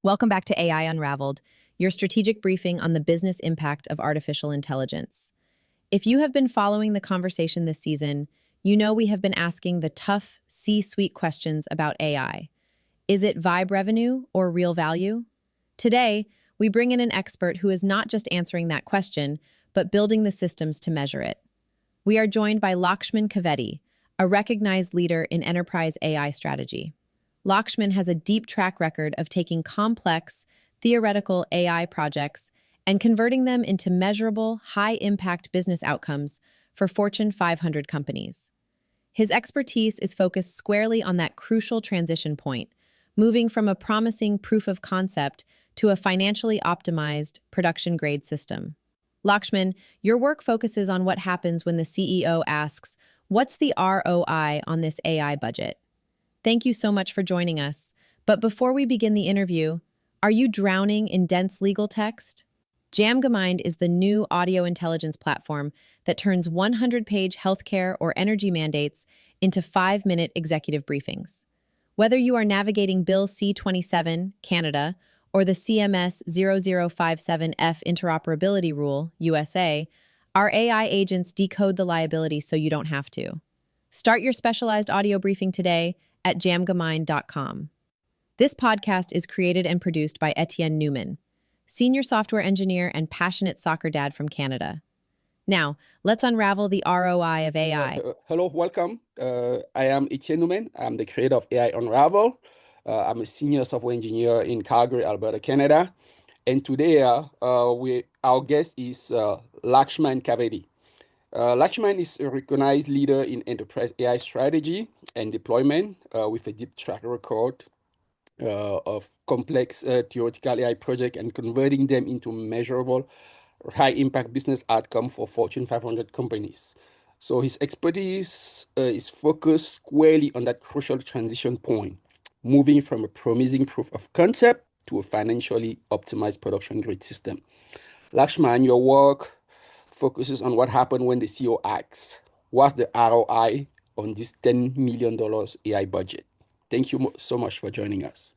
Welcome back to AI Unraveled, your strategic briefing on the business impact of artificial intelligence. If you have been following the conversation this season, you know we have been asking the tough C-suite questions about AI. Is it vibe revenue or real value? Today, we bring in an expert who is not just answering that question, but building the systems to measure it. We are joined by Lakshman Kaveti, a recognized leader in enterprise AI strategy. Lakshman has a deep track record of taking complex, theoretical AI projects and converting them into measurable, high-impact business outcomes for Fortune 500 companies. His expertise is focused squarely on that crucial transition point, moving from a promising proof of concept to a financially optimized, production-grade system. Lakshman, your work focuses on what happens when the CEO asks, "What's the ROI on this AI budget?" Thank you so much for joining us. But before we begin the interview, are you drowning in dense legal text? Jamgamind is the new audio intelligence platform that turns 100-page healthcare or energy mandates into 5-minute executive briefings. Whether you are navigating Bill C-27, Canada, or the CMS 0057F interoperability rule, USA, our AI agents decode the liability so you don't have to. Start your specialized audio briefing today at jamgamind.com. This podcast is created and produced by Etienne Noumen, senior software engineer and passionate soccer dad from Canada. Now, let's unravel the ROI of AI. Hello, welcome. I am Etienne Noumen. I'm the creator of AI Unraveled. I'm a senior software engineer in Calgary, Alberta, Canada. And today, our guest is Lakshman Kaveti. Lakshman is a recognized leader in enterprise AI strategy and deployment with a deep track record of complex theoretical AI projects and converting them into measurable, high-impact business outcome for Fortune 500 companies. So his expertise is focused squarely on that crucial transition point, moving from a promising proof of concept to a financially optimized production-grade system. Lakshman, your work focuses on what happened when the CEO asks, "What's the ROI on this $10 million AI budget?" Thank you so much for joining us.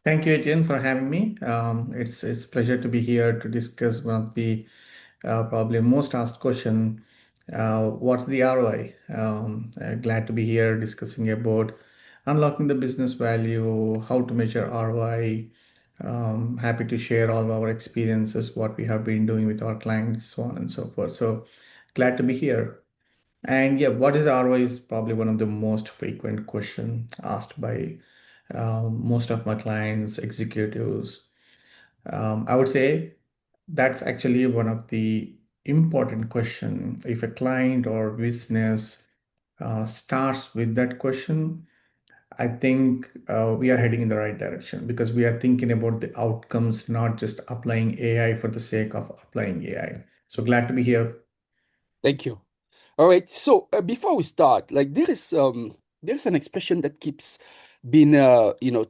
Thank you, Etienne, for having me. It's a pleasure to be here to discuss one of the probably most asked question, what's the ROI? Glad to be here discussing about unlocking the business value, how to measure ROI. Happy to share all of our experiences, what we have been doing with our clients, so on and so forth. So glad to be here. And yeah, what is ROI is probably one of the most frequent question asked by most of my clients, executives. I would say that's actually one of the important question. If a client or business starts with that question, I think we are heading in the right direction because we are thinking about the outcomes, not just applying AI for the sake of applying AI. So glad to be here. Thank you. All right. So before we start, like there's an expression that keeps being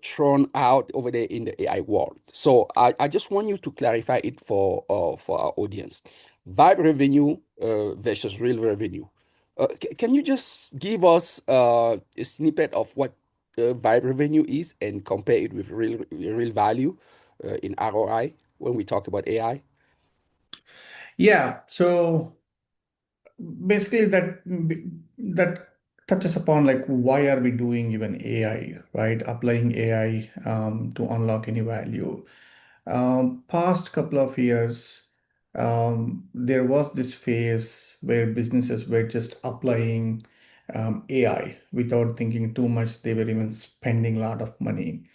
thrown out over there in the AI world. So I just want you to clarify it for our audience. Vibe revenue versus real revenue. Can you just give us a snippet of what vibe revenue is and compare it with real value in ROI when we talk about AI? Yeah. So basically that touches upon like why are we doing even AI, right? Applying AI to unlock any value. Past couple of years, there was this phase where businesses were just applying AI without thinking too much. They were even spending a lot of money.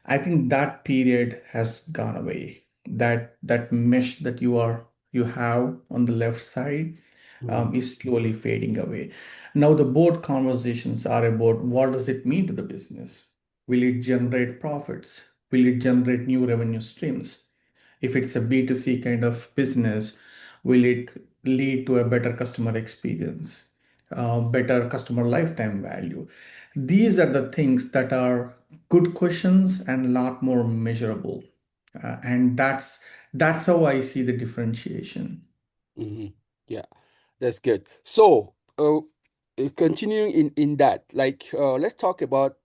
I think that period has gone away. That mesh that you have on the left side is slowly fading away. Now the board conversations are about what does it mean to the business? Will it generate profits? Will it generate new revenue streams? If it's a B2C kind of business, will it lead to a better customer experience, better customer lifetime value? These are the things that are good questions and a lot more measurable. And that's how I see the differentiation. Yeah, that's good. So, continuing in that, like, let's talk about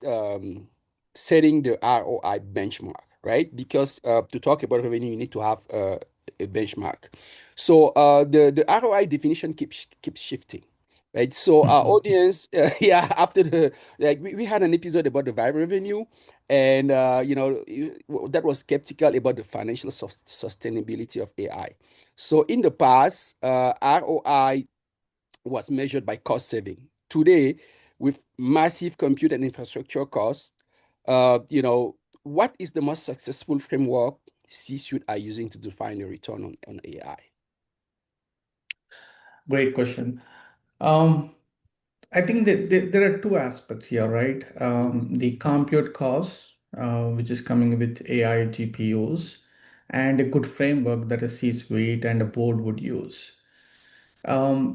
setting the ROI benchmark, right? Because to talk about revenue, you need to have a benchmark. So the ROI definition keeps shifting, right? So our Mhm. audience, yeah, after the like we had an episode about the viral revenue, and that was skeptical about the financial sustainability of AI. So in the past, ROI was measured by cost saving. Today, with massive compute and infrastructure costs, what is the most successful framework C-suite are using to define a return on AI? Great question. Um, I think that there are two aspects here, right? Mhm, The compute costs, which is coming with AI GPUs, and a good framework that a C-suite and a board would use.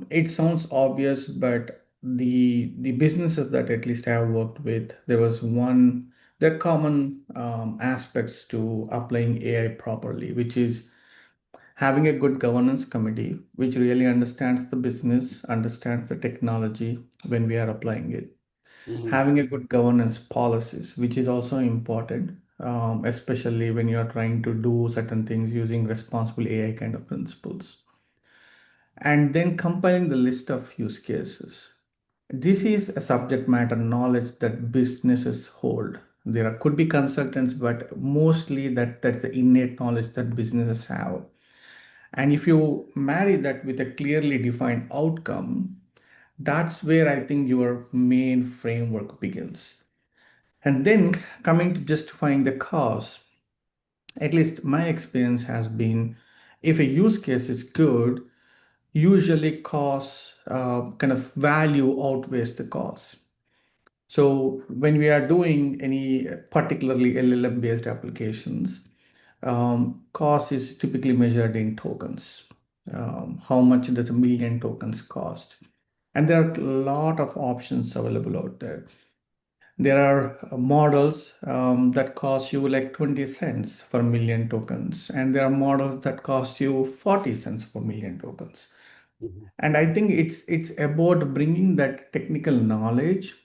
It sounds obvious, but the businesses that at least I have worked with, there are common aspects to applying AI properly, which is having a good governance committee, which really understands the business, understands the technology when we are applying it. mhm, Having a good governance policies, which is also important, especially when you are trying to do certain things using responsible AI kind of principles. And then compiling the list of use cases. This is a subject matter knowledge that businesses hold. Could be consultants, but mostly that's the innate knowledge that businesses have. And if you marry that with a clearly defined outcome, that's where I think your main framework begins. And then coming to justifying the cause, at least my experience has been if a use case is good, usually cost kind of value outweighs the cost. So when we are doing any particularly LLM based applications, cost is typically measured in tokens. How much does a million tokens cost? And there are a lot of options available out there. There are models that cost you like 20 cents per million tokens, and there are models that cost you 40 cents per million tokens. mhm, And I think it's about bringing that technical knowledge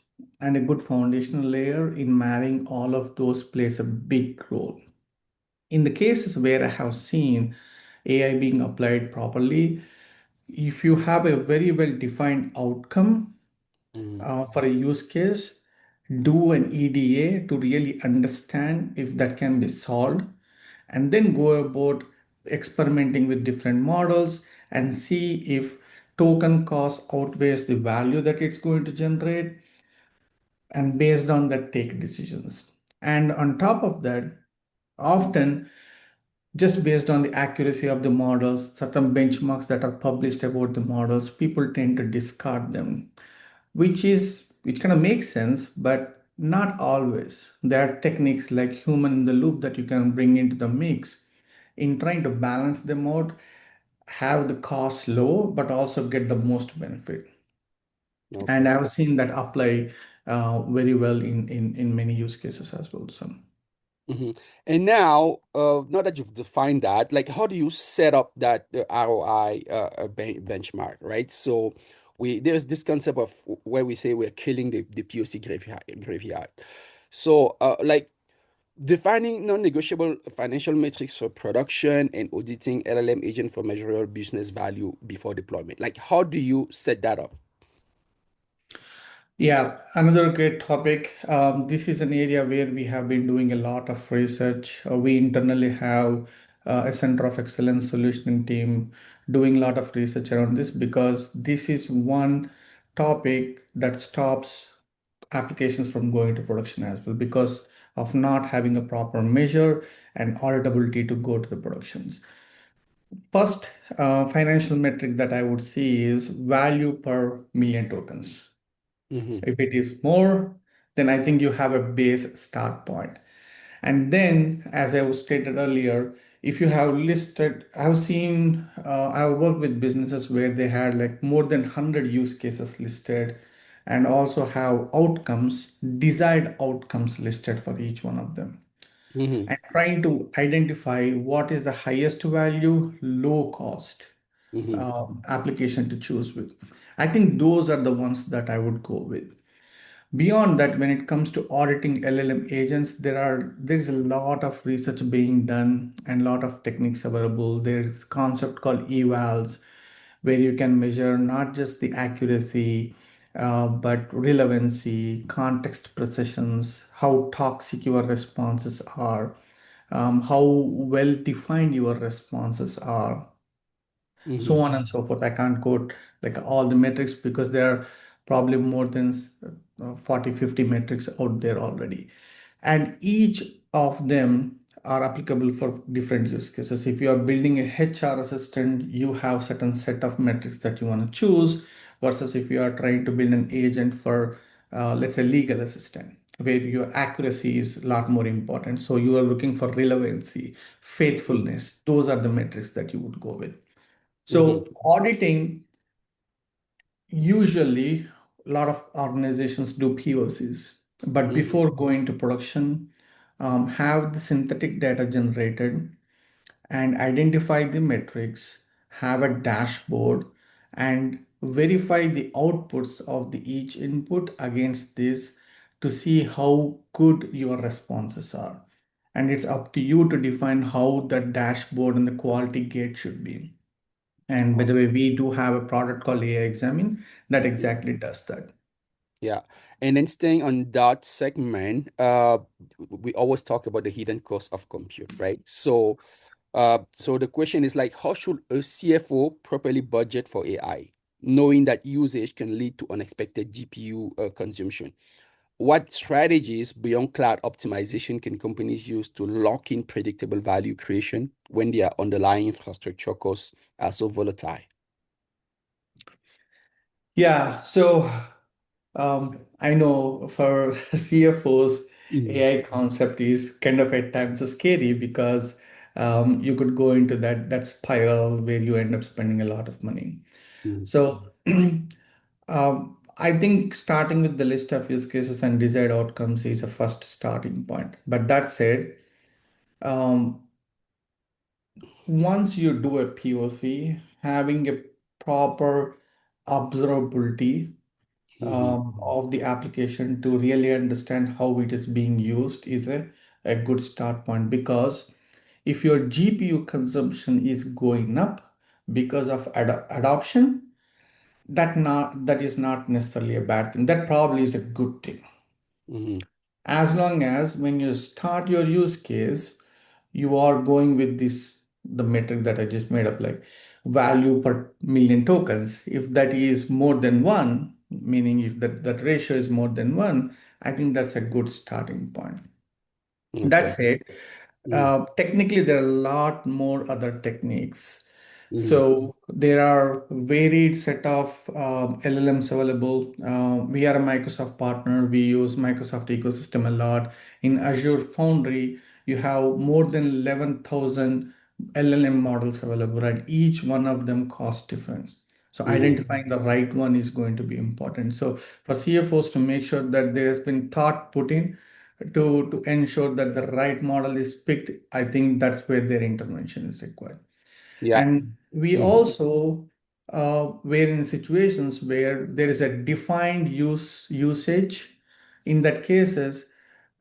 and a good foundational layer in marrying all of those plays a big role. In the cases where I have seen AI being applied properly, if you have a very well defined outcome mhm, for a use case, do an EDA to really understand if that can be solved, and then go about experimenting with different models and see if token cost outweighs the value that it's going to generate, and based on that take decisions. And on top of that, often just based on the accuracy of the models, certain benchmarks that are published about the models, people tend to discard them, which kind of makes sense, but not always. There are techniques like human in the loop that you can bring into the mix in trying to balance them out, have the cost low, but also get the most benefit. And okay. I've seen that apply very well in many use cases as well. So. Mhm. And now that you've defined that, like, how do you set up that ROI benchmark, right? So there's this concept of where we say we're killing the POC graveyard. So, like defining non-negotiable financial metrics for production and auditing LLM agent for measurable business value before deployment. Like, how do you set that up? Yeah, another great topic. This is an area where we have been doing a lot of research. We internally have a center of excellence solutioning team doing a lot of research around this because this is one topic that stops applications from going to production as well because of not having a proper measure and auditability to go to the productions. First, financial metric that I would see is value per million tokens. Hmm. If it is more, then I think you have a base start point. And then, as I was stated earlier, if you have listed, I've worked with businesses where they had like more than 100 use cases listed and also have outcomes, desired outcomes listed for each one of them. Hmm. And trying to identify what is the highest value, low cost application to choose with. I think those are the ones that I would go with. Beyond that, when it comes to auditing LLM agents, there is a lot of research being done and a lot of techniques available. There's a concept called evals, where you can measure not just the accuracy, but relevancy, context precisions, how toxic your responses are, how well defined your responses are, Mm-hmm. so on and so forth. I can't quote like all the metrics because there are probably more than 40, 50 metrics out there already. And each of them are applicable for different use cases. If you are building a HR assistant, you have certain set of metrics that you want to choose versus if you are trying to build an agent for, let's say, legal assistant, where your accuracy is a lot more important. So you are looking for relevancy, faithfulness. Those are the metrics that you would go with. Mm-hmm. So auditing, usually a lot of organizations do POCs, but Mm-hmm. before going to production, have the synthetic data generated and identify the metrics, have a dashboard, and verify the outputs of the each input against this to see how good your responses are. And it's up to you to define how the dashboard and the quality gate should be. And by the way, we do have a product called AI Examine that exactly does that. Yeah. And then staying on that segment, we always talk about the hidden cost of compute, right? So the question is like, how should a CFO properly budget for AI, knowing that usage can lead to unexpected GPU consumption? What strategies beyond cloud optimization can companies use to lock in predictable value creation when their underlying infrastructure costs are so volatile? Yeah, so I know for CFOs, Mhm. AI concept is kind of at times scary because you could go into that spiral where you end up spending a lot of money. Mhm. So I think starting with the list of use cases and desired outcomes is a first starting point. But that said, um, once you do a POC, having a proper observability Mhm. of the application to really understand how it is being used is a good start point, because if your GPU consumption is going up because of adoption, that is not necessarily a bad thing. That probably is a good thing. Mhm. As long as when you start your use case, you are going with this, the metric that I just made up, like value per million tokens. If that is more than one, meaning if that ratio is more than one, I think that's a good starting point. That Okay. said, Mhm. technically, there are a lot more other techniques. Mhm. So there are varied set of LLMs available. We are a Microsoft partner. We use Microsoft ecosystem a lot. In Azure Foundry, you have more than 11,000 LLM models available, and each one of them costs different. So Mhm. identifying the right one is going to be important. So for CFOs to make sure that there has been thought put in to ensure that the right model is picked, I think that's where their intervention is required. Yeah. And we Mhm. also were in situations where there is a defined usage. In that cases,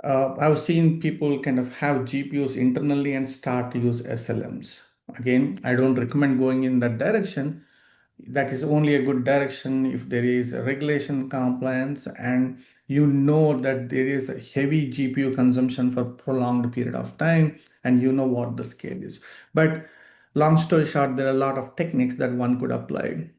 I've seen people kind of have GPUs internally and start to use SLMs. Again, I don't recommend going in that direction. That is only a good direction if there is a regulation compliance and you know that there is a heavy GPU consumption for prolonged period of time and you know what the scale is. But long story short, there are a lot of techniques that one could apply.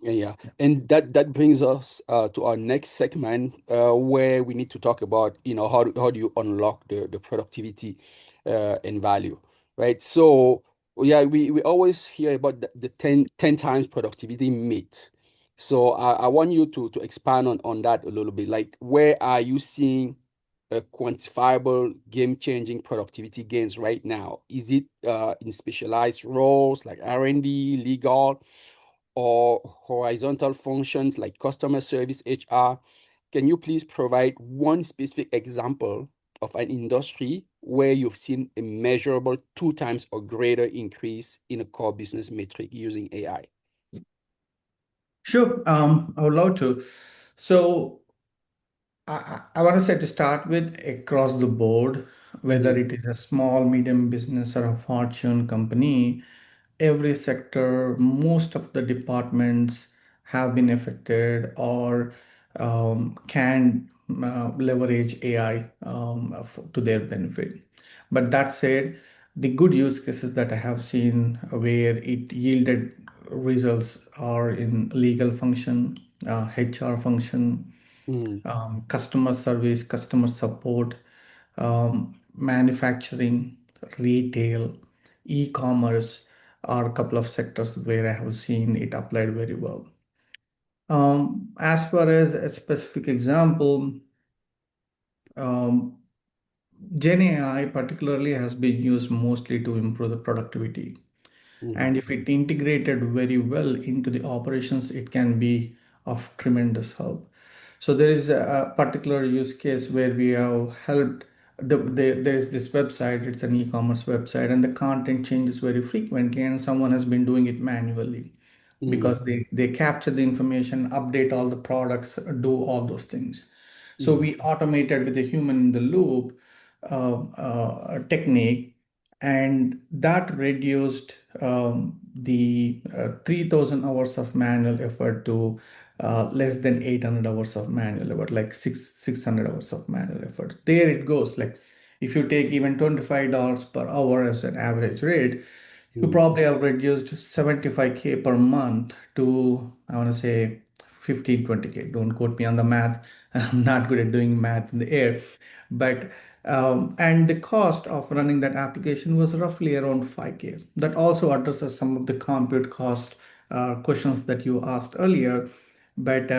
Yeah, yeah. And that brings us to our next segment, where we need to talk about, how do you unlock the productivity and value, right? So yeah, we always hear about the 10 times productivity myth. So I want you to expand on that a little bit. Like, where are you seeing quantifiable game-changing productivity gains right now? Is it in specialized roles like R&D, legal, or horizontal functions like customer service, HR? Can you please provide one specific example of an industry where you've seen a measurable 2 times or greater increase in a core business metric using AI? Sure, I would love to. So I want to say to start with across the board, whether Mm-hmm. it is a small, medium business or a fortune company, every sector, most of the departments have been affected or can leverage AI to their benefit. But that said, the good use cases that I have seen where it yielded results are in legal function, HR function, Mm-hmm. customer service, customer support, manufacturing, retail, e-commerce are a couple of sectors where I have seen it applied very well. As far as a specific example, um, Gen AI particularly has been used mostly to improve the productivity. Mm-hmm. And if it integrated very well into the operations, it can be of tremendous help. So there is a particular use case where we have helped. There's this website, it's an e-commerce website, and the content changes very frequently, and someone has been doing it manually Mm-hmm. because they capture the information, update all the products, do all those things. So Mm-hmm. we automated with a human in the loop technique, and that reduced the 3,000 hours of manual effort to less than 800 hours of manual effort, like 600 hours of manual effort. There it goes. Like if you take even $25 per hour as an average rate, you Mm-hmm. probably have reduced 75K per month to, I want to say, 15, 20K. Don't quote me on the math. I'm not good at doing math in the air. But, and the cost of running that application was roughly around 5K. That also addresses some of the compute cost questions that you asked earlier. But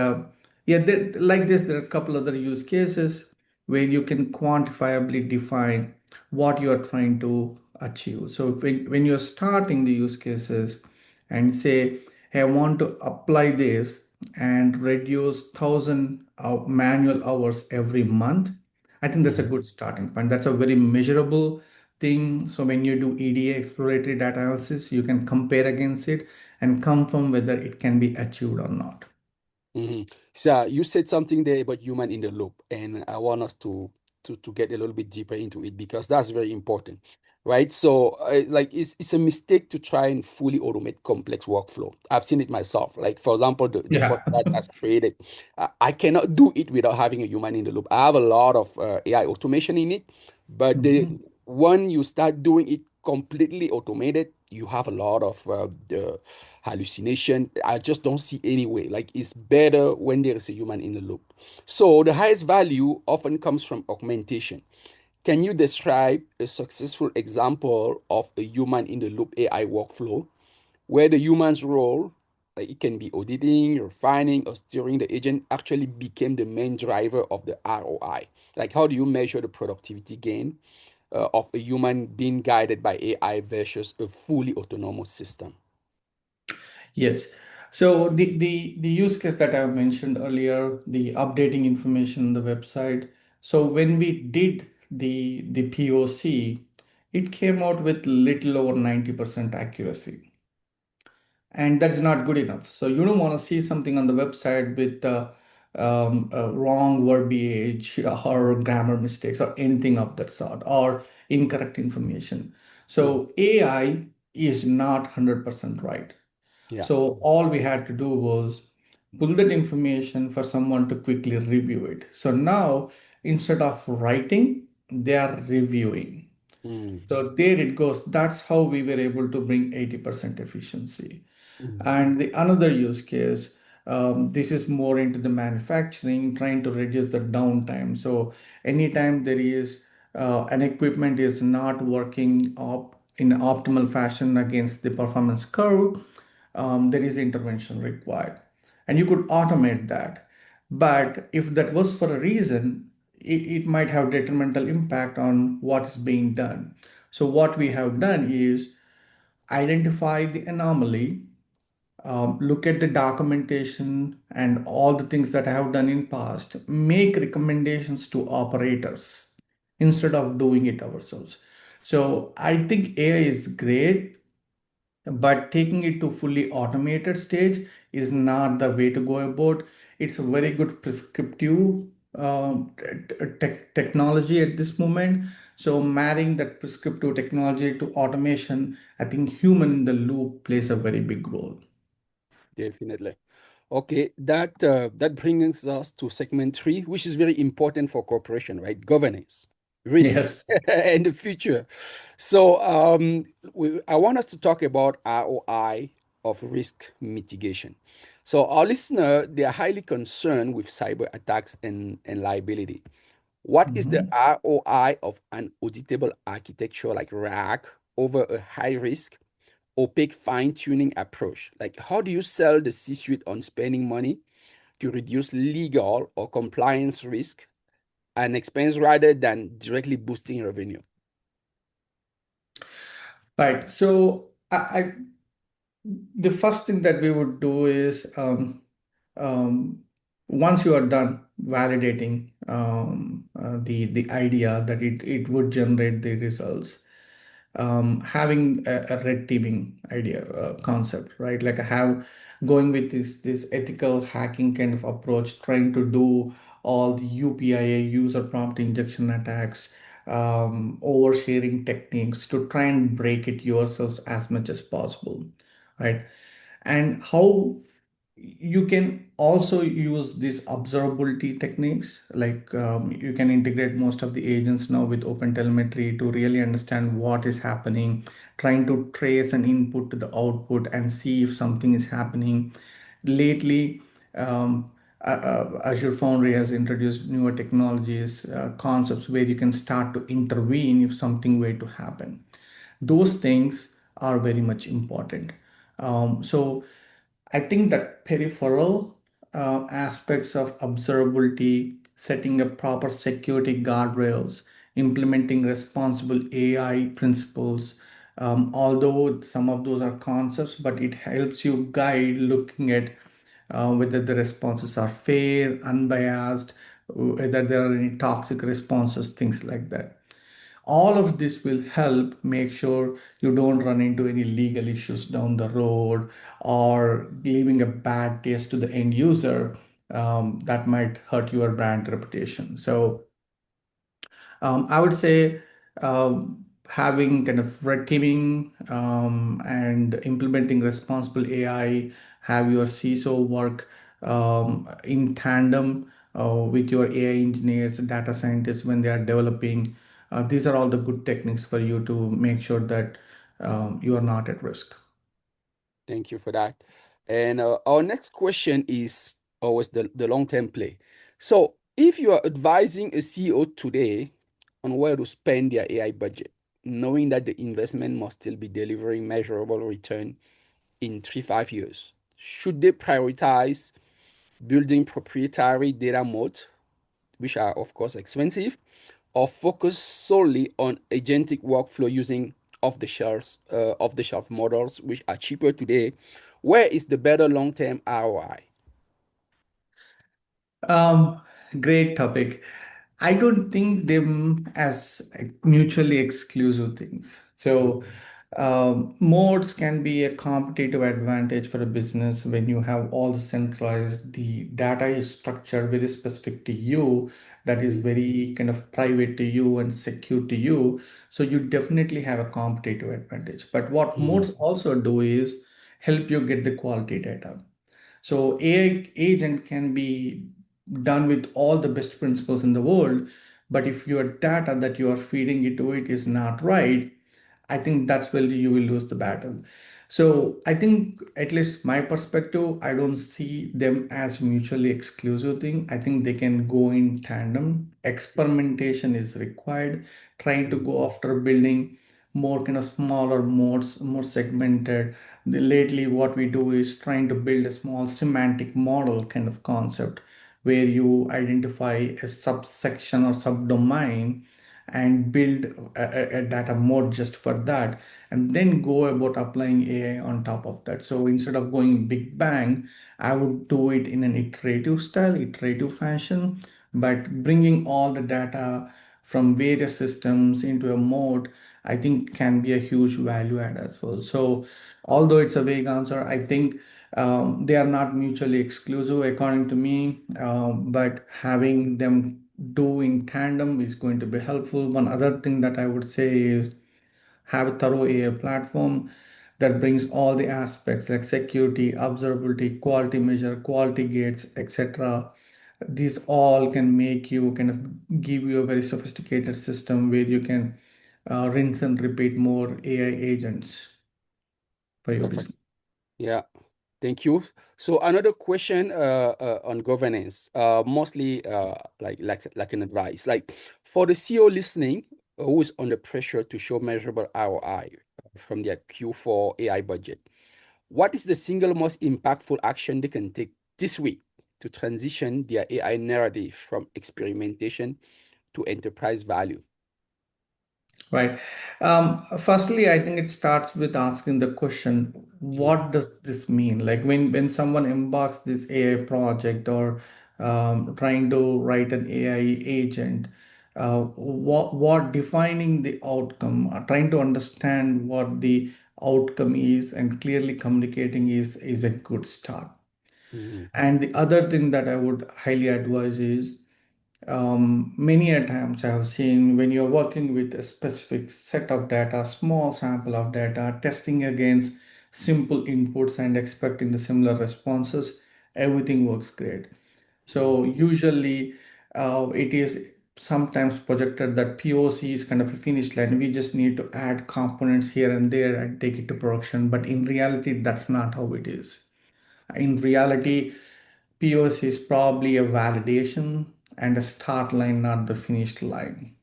yeah, like this, there are a couple other use cases where you can quantifiably define what you are trying to achieve. So when you're starting the use cases and say, hey, I want to apply this and reduce 1,000 manual hours every month, I think that's a Mm-hmm. good starting point. That's a very measurable thing. So when you do EDA, exploratory data analysis, you can compare against it and confirm whether it can be achieved or not. Mm-hmm. So you said something there about human in the loop, and I want us to get a little bit deeper into it because that's very important, right? So, like, it's a mistake to try and fully automate complex workflow. I've seen it myself. Like, for example, the Yeah. podcast that's created, I cannot do it without having a human in the loop. I have a lot of AI automation in it, but the Mhm. when you start doing it completely automated, you have a lot of the hallucination. I just don't see any way. Like it's better when there is a human in the loop. So the highest value often comes from augmentation. Can you describe a successful example of a human in the loop AI workflow where the human's role, like it can be auditing, refining, or steering the agent, actually became the main driver of the ROI? Like how do you measure the productivity gain of a human being guided by AI versus a fully autonomous system? Yes. So the use case that I mentioned earlier, the updating information on the website. So when we did the POC, it came out with little over 90% accuracy. And that's not good enough. So you don't want to see something on the website with wrong verbiage or grammar mistakes or anything of that sort or incorrect information. Mm, So AI is not 100% right. yeah. So all we had to do was pull that information for someone to quickly review it. So now instead of writing, they are reviewing. Mm, So there it goes. That's how we were able to bring 80% efficiency. mm, And the another use case, this is more into the manufacturing, trying to reduce the downtime. So anytime there is an equipment is not working in optimal fashion against the performance curve, there is intervention required. And you could automate that. But if that was for a reason, it might have detrimental impact on what is being done. So what we have done is identify the anomaly, look at the documentation and all the things that I have done in past, make recommendations to operators instead of doing it ourselves. So I think AI is great, but taking it to fully automated stage is not the way to go about. It's a very good prescriptive technology at this moment. So marrying that prescriptive technology to automation, I think human in the loop plays a very big role. Definitely. Okay, that brings us to segment three, which is very important for corporation, right? Governance, risk, Yes. and the future. So I want us to talk about ROI of risk mitigation. So our listener, they are highly concerned with cyber attacks and liability. What is the Mhm. ROI of an auditable architecture like RAG over a high risk opaque fine-tuning approach? Like, how do you sell the C-suite on spending money to reduce legal or compliance risk and expense rather than directly boosting revenue? Right. So the first thing that we would do is um, once you are done validating the idea that it would generate the results, having a red teaming idea concept, right? Like I have going with this ethical hacking kind of approach, trying to do all the UPIA user prompt injection attacks, oversharing techniques to try and break it yourselves as much as possible, right? And how you can also use these observability techniques, like you can integrate most of the agents now with open telemetry to really understand what is happening, trying to trace an input to the output and see if something is happening. Lately, Azure Foundry has introduced newer technologies, concepts where you can start to intervene if something were to happen. Those things are very much important. So I think that peripheral aspects of observability, setting up proper security guardrails, implementing responsible AI principles, although some of those are concepts, but it helps you guide looking at whether the responses are fair, unbiased, whether there are any toxic responses, things like that. All of this will help make sure you don't run into any legal issues down the road or leaving a bad taste to the end user, that might hurt your brand reputation. So I would say having kind of red teaming and implementing responsible AI, have your CISO work in tandem with your AI engineers, data scientists when they are developing. These are all the good techniques for you to make sure that you are not at risk. Thank you for that. And our next question is always the long-term play. So if you are advising a CEO today on where to spend their AI budget, knowing that the investment must still be delivering measurable return in 3, 5 years, should they prioritize building proprietary data moats, which are of course expensive, or focus solely on agentic workflow using off-the-shelf models, which are cheaper today? Where is the better long-term ROI? Um, Great topic. I don't think them as mutually exclusive things. So, modes can be a competitive advantage for a business when you have all centralized. The data is structured very specific to you, that is Mhm, very kind of private to you and secure to you. So, you definitely have a competitive advantage. But what mhm, modes also do is help you get the quality data. So AI agent can be done with all the best principles in the world, but if your data that you are feeding it to it is not right, I think that's where you will lose the battle. So I think, at least my perspective, I don't see them as mutually exclusive thing. I think they can go in tandem. Experimentation is required. Trying to mhm, go after building more kind of smaller modes, more segmented. Lately, what we do is trying to build a small semantic model kind of concept where you identify a subsection or subdomain and build a data mode just for that, and then go about applying AI on top of that. So instead of going big bang, I would do it in an iterative style, iterative fashion, but bringing all the data from various systems into a mode, I think can be a huge value add as well. So although it's a vague answer, I think They are not mutually exclusive, according to me, but having them do in tandem is going to be helpful. One other thing that I would say is have a thorough AI platform that brings all the aspects like security, observability, quality measure, quality gates, etc. These all can make you kind of give you a very sophisticated system where you can rinse and repeat more AI agents for your Perfect. business. Yeah. Thank you. So another question on governance, mostly like an advice, like for the CEO listening who is under pressure to show measurable ROI from their Q4 AI budget, what is the single most impactful action they can take this week to transition their AI narrative from experimentation to enterprise value? Right. Firstly, I think it starts with asking the question, what does this mean? Like when someone embarks this AI project or trying to write an AI agent, what defining the outcome, trying to understand what the outcome is and clearly communicating is a good start. Mhm. And the other thing that I would highly advise is many a times I have seen when you're working with a specific set of data, small sample of data, testing against simple inputs and expecting the similar responses, everything works great. Mhm. So usually it is sometimes projected that POC is kind of a finish line. We just need to add components here and there and take it to production. But in reality, that's not how it is. In reality, POC is probably a validation and a start line, not the finish line.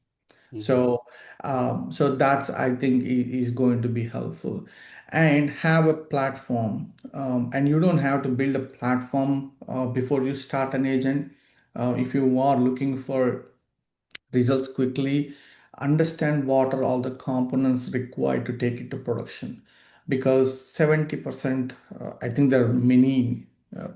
Mhm. So that's I think is going to be helpful, and have a platform. And you don't have to build a platform before you start an agent. If you are looking for results quickly, understand what are all the components required to take it to production. Because 70%, I think there are many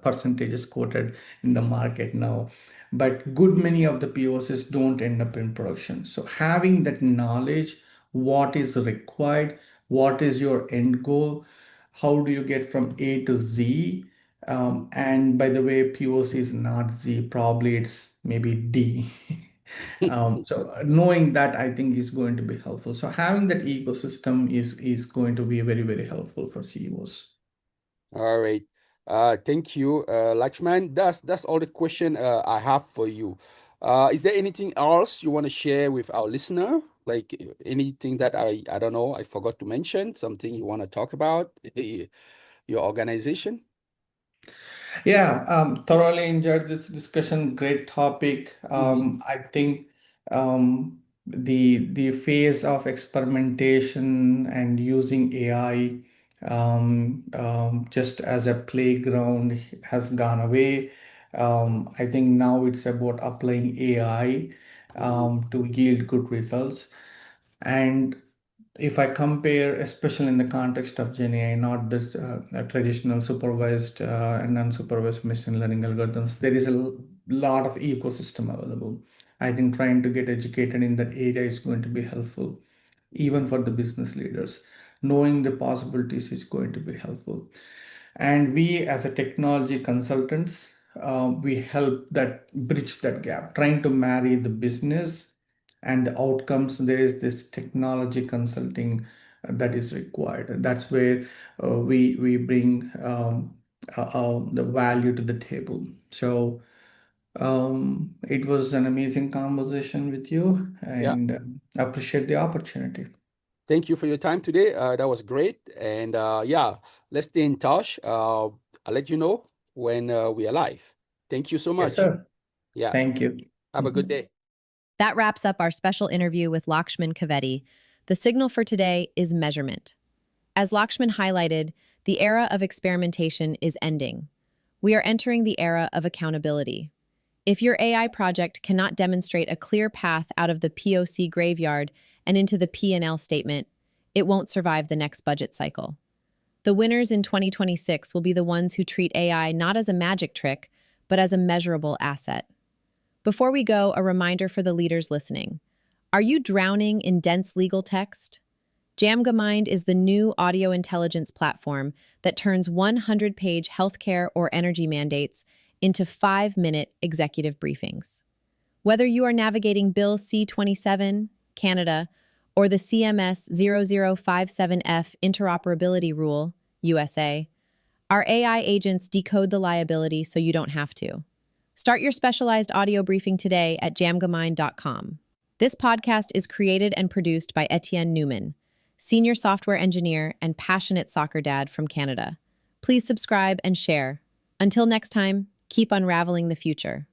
percentages quoted in the market now, but good many of the POCs don't end up in production. So having that knowledge, what is required, what is your end goal, how do you get from A to Z? And by the way, POC is not Z, probably it's maybe D. So knowing that I think is going to be helpful. So having that ecosystem is going to be very, very helpful for CEOs. All right. Thank you, Lakshman. That's all the question I have for you. Is there anything else you want to share with our listener? Like anything that I don't know, I forgot to mention, something you want to talk about, your organization? Yeah, thoroughly enjoyed this discussion. Great topic. Mhm. I think the phase of experimentation and using AI just as a playground has gone away. I think now it's about applying AI Mhm. to yield good results. And if I compare, especially in the context of GenAI, not this traditional supervised and unsupervised machine learning algorithms, there is a lot of ecosystem available. I think trying to get educated in that area is going to be helpful, even for the business leaders. Knowing the possibilities is going to be helpful. And we, as a technology consultants, we help that bridge that gap, trying to marry the business and the outcomes. There is this technology consulting that is required. That's where we bring the value to the table. So it was an amazing conversation with you, Yeah. and appreciate the opportunity. Thank you for your time today. That was great. And yeah, let's stay in touch. I'll let you know when we are live. Thank you so Yes, much. sir. Yeah. Thank you. Have a good day. That wraps up our special interview with Lakshman Kaveti. The signal for today is measurement. As Lakshman highlighted, the era of experimentation is ending. We are entering the era of accountability. If your AI project cannot demonstrate a clear path out of the POC graveyard and into the P&L statement, it won't survive the next budget cycle. The winners in 2026 will be the ones who treat AI not as a magic trick, but as a measurable asset. Before we go, a reminder for the leaders listening. Are you drowning in dense legal text? Jamgamind is the new audio intelligence platform that turns 100-page healthcare or energy mandates into 5-minute executive briefings. Whether you are navigating Bill C-27, Canada, or the CMS 0057F interoperability rule, USA, our AI agents decode the liability so you don't have to. Start your specialized audio briefing today at jamgamind.com. This podcast is created and produced by Etienne Noumen, senior software engineer and passionate soccer dad from Canada. Please subscribe and share. Until next time, keep unraveling the future.